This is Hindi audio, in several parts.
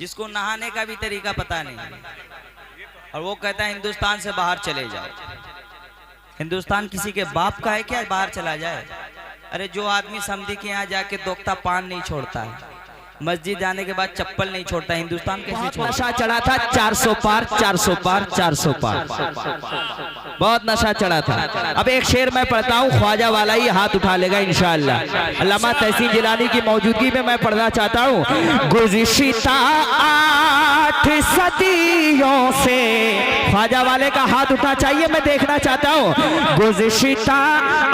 जिसको नहाने का भी तरीका पता नहीं, और वो कहता है हिंदुस्तान से बाहर चले जाओ। हिंदुस्तान किसी के बाप का है क्या बाहर चला जाए? अरे जो आदमी समधी के यहाँ जाके दोगता पान नहीं छोड़ता है, मस्जिद जाने के बाद चप्पल नहीं छोड़ता, हिंदुस्तान कैसे छोड़ता? नशा चढ़ा था 400 पार 400 पार 400 पार, बहुत नशा चढ़ा था। अब एक शेर मैं पढ़ता हूँ, ख्वाजा वाला ही हाथ उठा लेगा इंशाअल्लाह। अल्लामा तहसीन जिलानी की मौजूदगी में मैं पढ़ना चाहता हूँ। गुज़िश्ता 8 सदियों से, ख्वाजा वाले का हाथ उठना चाहिए, मैं देखना चाहता हूँ। गुज़िश्ता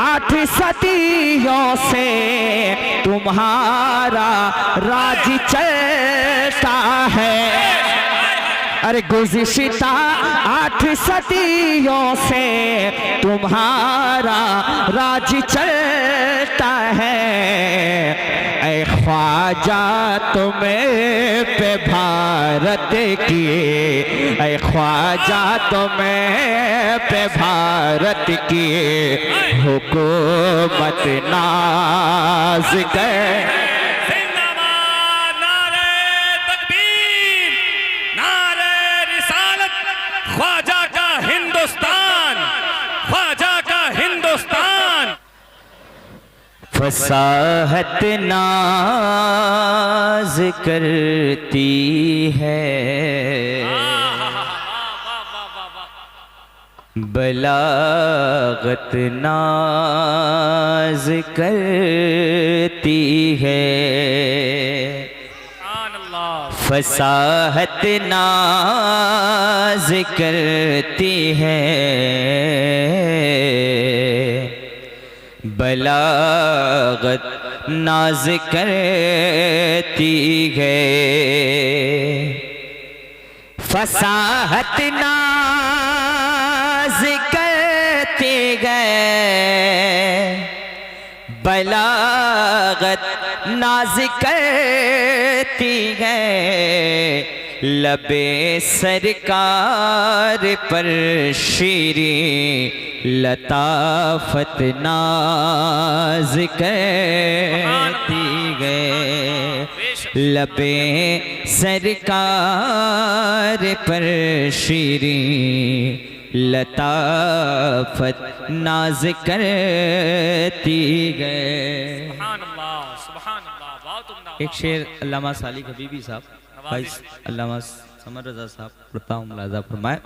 8 सदियों से तुम्हारा राज चलता है। अरे गुज़िश्ता 8 सदियों से तुम्हारा राज चलता है। ऐ ख्वाजा तुम्हें पे भारत की, ऐ ख्वाजा तुम्हें पे भारत की हुकूमत नाज़ कर। ख्वाजा का हिंदुस्तान, ख्वाजा का हिंदुस्तान। फसाहत नाज करती है, बलागत नाज करती है। फसाहत नाज करती है, बलागत नाज करती है। फसाहत नाज करती है, बलागत नाज करती है। लबे सरकार पर शीरी लताफत नाज करती है। लबे सरकार पर शीरी लताफत नाज करती है। एक शेर अल्लामा सालिक हबीबी साहब, भाई अल्लामा समर रजा साहब पढ़ता हूँ, मुलाजा फरमाए।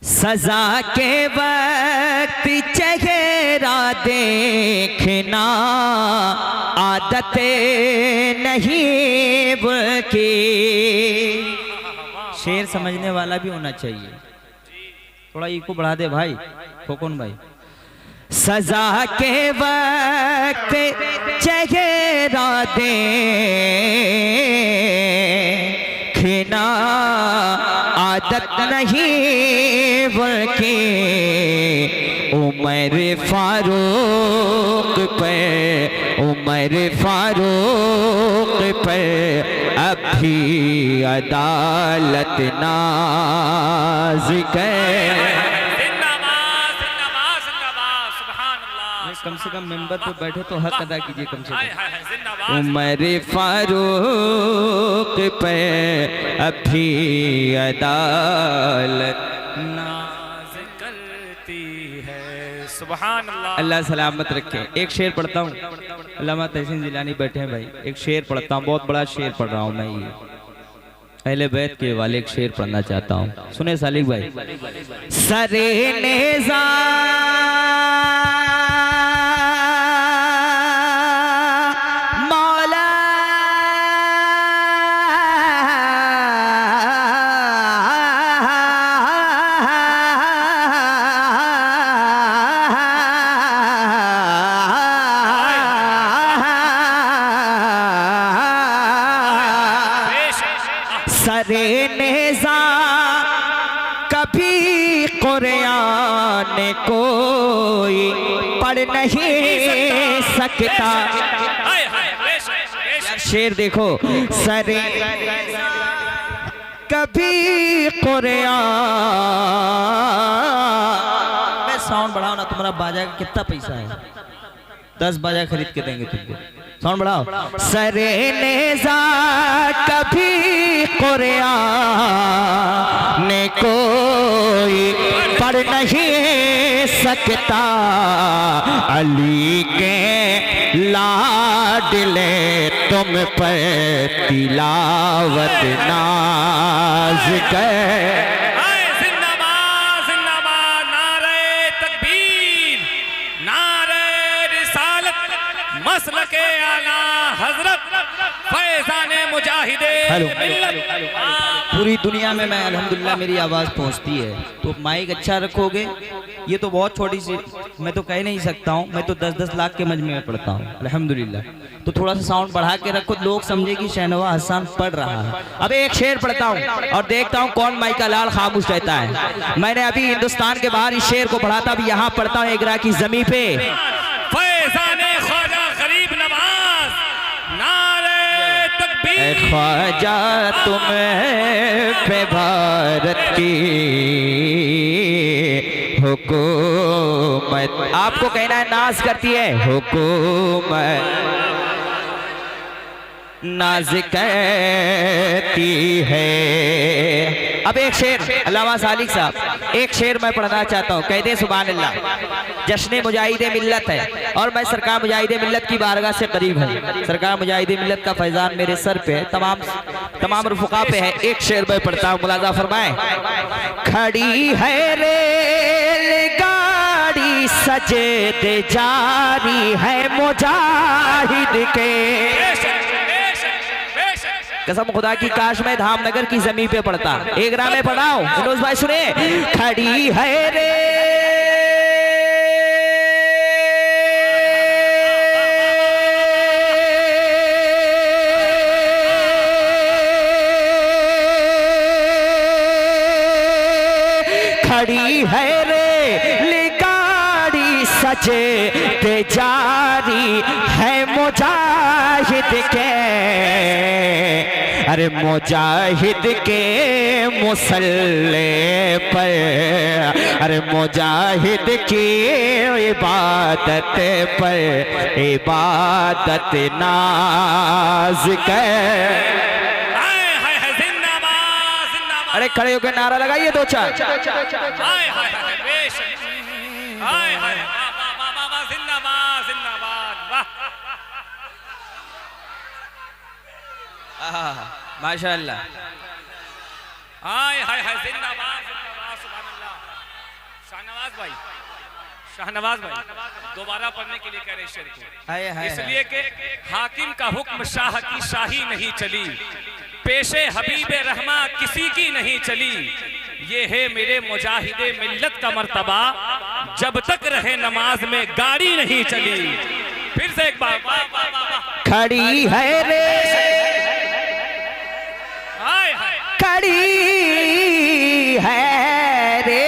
सजा के वक्त चेहरा देखना आदत नहीं बल्कि, शेर समझने वाला भी होना चाहिए, थोड़ा इको बढ़ा दे भाई खोकन भाई। सजा के वक्त चेहरा देखना आदत नहीं बल्कि, उमर फारूक पर, उमर फारूक पर अभी अदालत नाज कर। कम से कम मेंबर पे बैठे तो हक अदा कीजिए कम से कम। उमर फारूक पे अभी अदालत नाज करती है। सुभान अल्लाह। अल्लाह सलामत रखे। एक शेर पढ़ता हूँ, अल्लामा तहसीन जिलानी बैठे हैं भाई, एक शेर पढ़ता हूँ, बहुत बड़ा शेर पढ़ रहा हूँ मैं। ये अहले बैत के वाले एक शेर पढ़ना चाहता हूँ, सुने सालिक भाई। सरे नेज़ा सरे नेज़ा कभी कुरान कोई पढ़ नहीं सकता। शेर देखो, सरे कभी कुरान, मैं साउंड बढ़ाओ ना, तुम्हारा बाजा का कितना पैसा है? 10 बाजा खरीद के देंगे तुमको, साउंड बढ़ाओ। सरे नेज़ा कभी कुरान कोई पढ़ नहीं सकता, अली के लाडले तुम पर तिलावत नाज कर। जिंदाबाद जिंदाबाद, नारे तकबीर, नारे रिसालत, मसलके आला हजरत फैजाने मुजाहिदे मिल्लत। पूरी दुनिया में मैं अल्हम्दुलिल्लाह मेरी आवाज़ पहुंचती है। तो माइक अच्छा रखोगे, ये तो बहुत छोटी सी, मैं तो कह नहीं सकता हूँ, मैं तो 10-10 लाख के मजमे में पढ़ता हूँ अल्हम्दुलिल्लाह। तो थोड़ा सा साउंड बढ़ा के रखो, लोग समझे कि शहनवाज हसन पढ़ रहा है। अब एक शेर पढ़ता हूँ और देखता हूँ कौन माइक का लाल खामोश रहता है। मैंने अभी हिंदुस्तान के बाहर इस शेर को पढ़ा था, अब यहाँ पढ़ता हूँ इकरा की जमी पे। फैजाने ख्वाजा गरीब नवाज, नारे तकबीर। ख्वाजा तुम्हें पे भारत की हुकूमत, आपको कहना है नाज करती है हुकूमत, नाज करती है। अब एक शेर अल्लामा सालिक साहब, एक शेर मैं पढ़ना चाहता हूँ, कहते सुभान अल्लाह। जश्न मुजाहिदे मिल्लत है और मैं सरकार मुजाहिदे मिल्लत की बारगाह से करीब हूँ। सरकार मुजाहिदे मिल्लत का फैजान मेरे सर पे है, तमाम रुफ़क़ा पे है। एक शेर मैं पढ़ता हूँ, मुलाज़ा फरमाए। खड़ी है रेलगाड़ी सजदे जारी है मुजाहिद के, कसम खुदा की काश मैं धामनगर की जमीन पे पढ़ता। एक राह में पढ़ाओ मनोज भाई, सुने। खड़ी है रे खड़ी है रे गाड़ी सजे ते जारी है मुजाहिद के, अरे मुजाहिद के मुसल्ले पर, अरे मुजाहिद की इबादत पर इबादत नाज कर। अरे खड़े होकर नारा लगाइए दो चार। माशाअल्लाह, हाय हाय हाय, जिंदाबाद जिंदाबाद, सुभान अल्लाह। शाहनवाज भाई दोबारा पढ़ने के लिए कह रहे शेर को, इसलिए कि हाकिम का हुक्म शाह की शाही नहीं चली, पेशे हबीबे रहमा किसी की नहीं चली। ये है मेरे मुजाहिदे मिल्लत का मर्तबा, जब तक रहे नमाज में गाड़ी नहीं चली। फिर से एक बार, खड़ी है रे खड़ी है रे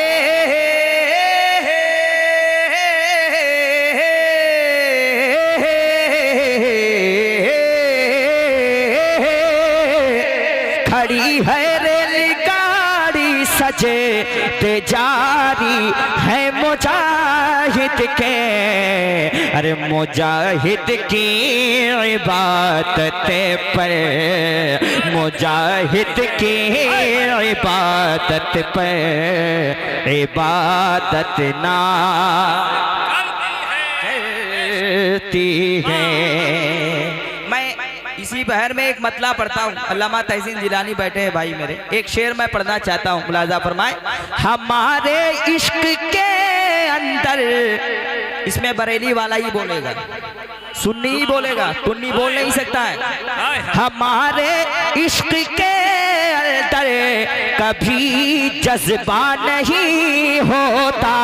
खड़ी है रेलगाड़ी सजे ते जारी है मुजाहिद के, अरे मुजाहिद की इबादत पर, मुजाहिद की इबादत पर इबादत ना करती है। मैं इसी बहर में एक मतला पढ़ता हूँ, अल्लामा तहसीन जिलानी बैठे हैं भाई मेरे। एक शेर मैं पढ़ना चाहता हूँ, मुलाजा फरमाए। हमारे इश्क के अंदर, इसमें बरेली वाला ही बोलेगा, सुन्नी ही बोलेगा, तुन्नी बोल नहीं सकता है। हमारे इश्क के अंदर कभी जज्बा नहीं होता।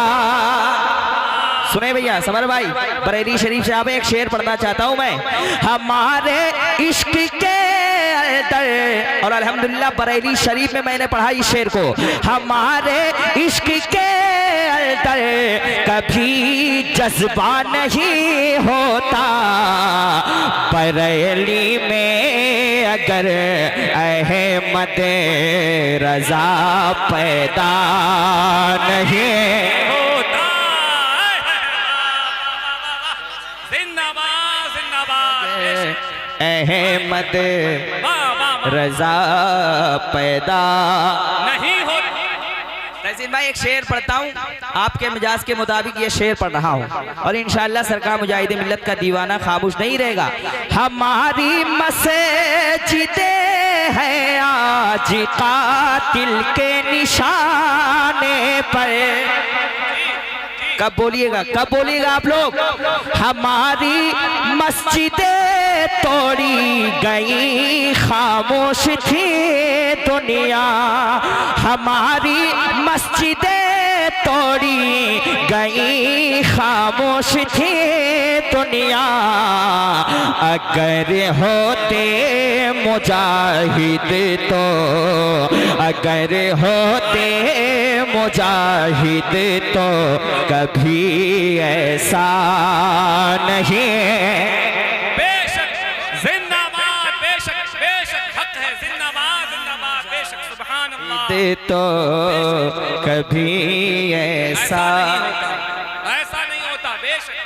सुने भैया समर भाई, बरेली शरीफ से आप एक शेर पढ़ना चाहता हूं मैं। हमारे इश्क के अंदर, और अल्हम्दुलिल्लाह बरेली शरीफ में मैंने पढ़ा इस शेर को। हमारे इश्क के अंदर कभी जज्बा नहीं होता, बरेली में अगर अहमद रजा पैदा नहीं होता। जिंदाबाद जिंदाबाद, अहमद रजा पैदा नहीं हो। तहसीन भाई एक शेर पढ़ता हूँ, आपके मिजाज के मुताबिक ये शेर पढ़ रहा हूँ और इंशाअल्लाह सरकार मुजाहिद मिल्लत का दीवाना खामोश नहीं रहेगा। हमारी मस्जिदें हैं आज कातिल के निशाने पर। कब बोलिएगा आप लोग। हमारी मस्जिदें तोड़ी गई खामोश थी दुनिया, हमारी मस्जिदें तोड़ी गई खामोश थी दुनिया। अगर होते मुजाहिद तो, अगर होते मुजाहिद तो कभी ऐसा नहीं। बेशक जिंदाबाद, बेशक बेशक हक है, जिंदाबाद जिंदाबाद, बेशक सुभान अल्लाह। दे तो कभी ऐसा नहीं होता, बेशक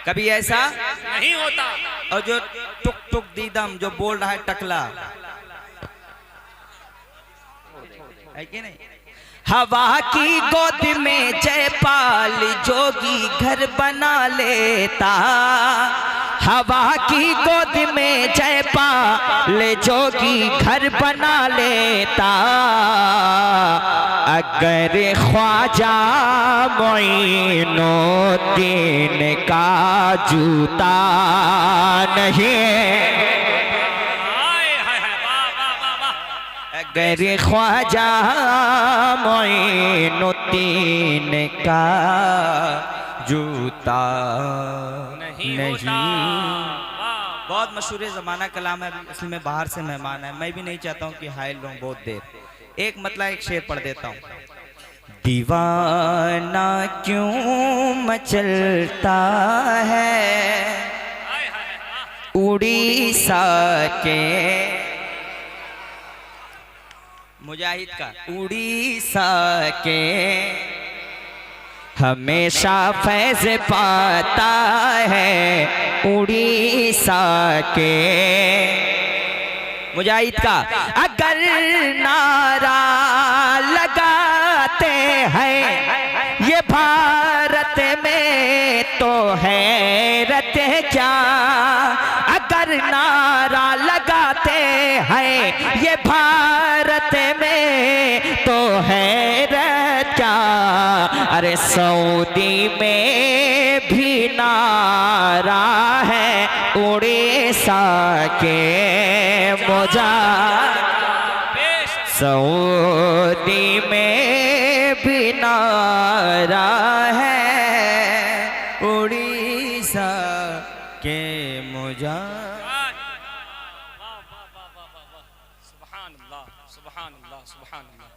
कभी ऐसा नहीं होता। और जो टुक टुक दीदम जो बोल रहा है टकला है कि नहीं। हवा की गोद में जयपाल जोगी घर बना लेता, हवा की गोद में जयपाल जोगी घर बना लेता। अगर ख्वाजा मोइनुद्दीन का जूता नहीं, अगर ख्वाजा मोइनुद्दीन का जूता नहीं। बहुत मशहूर ज़माना कलाम है, असल में बाहर से मेहमान है। मैं भी नहीं चाहता हूँ कि हाइल रहूँ बहुत देर। एक मतलब एक शेर पढ़ देता हूँ। दीवाना क्यों मचलता है उड़ीसा के, मुजाहिद का उड़ीसा के हमेशा फैज़ पाता है उड़ीसा के। मुजाहिद का अगर नारा लगाते हैं ये भारत में तो हैरत क्या, अगर नारा लगाते हैं ये भारत में तो हैरत क्या। अरे सऊदी में भी नारा है उड़ीसा के मुजा, सऊदी में भी नारा है उड़ीसा के मुजा। सुभान अल्लाह, सुभान अल्लाह, सुभान अल्लाह।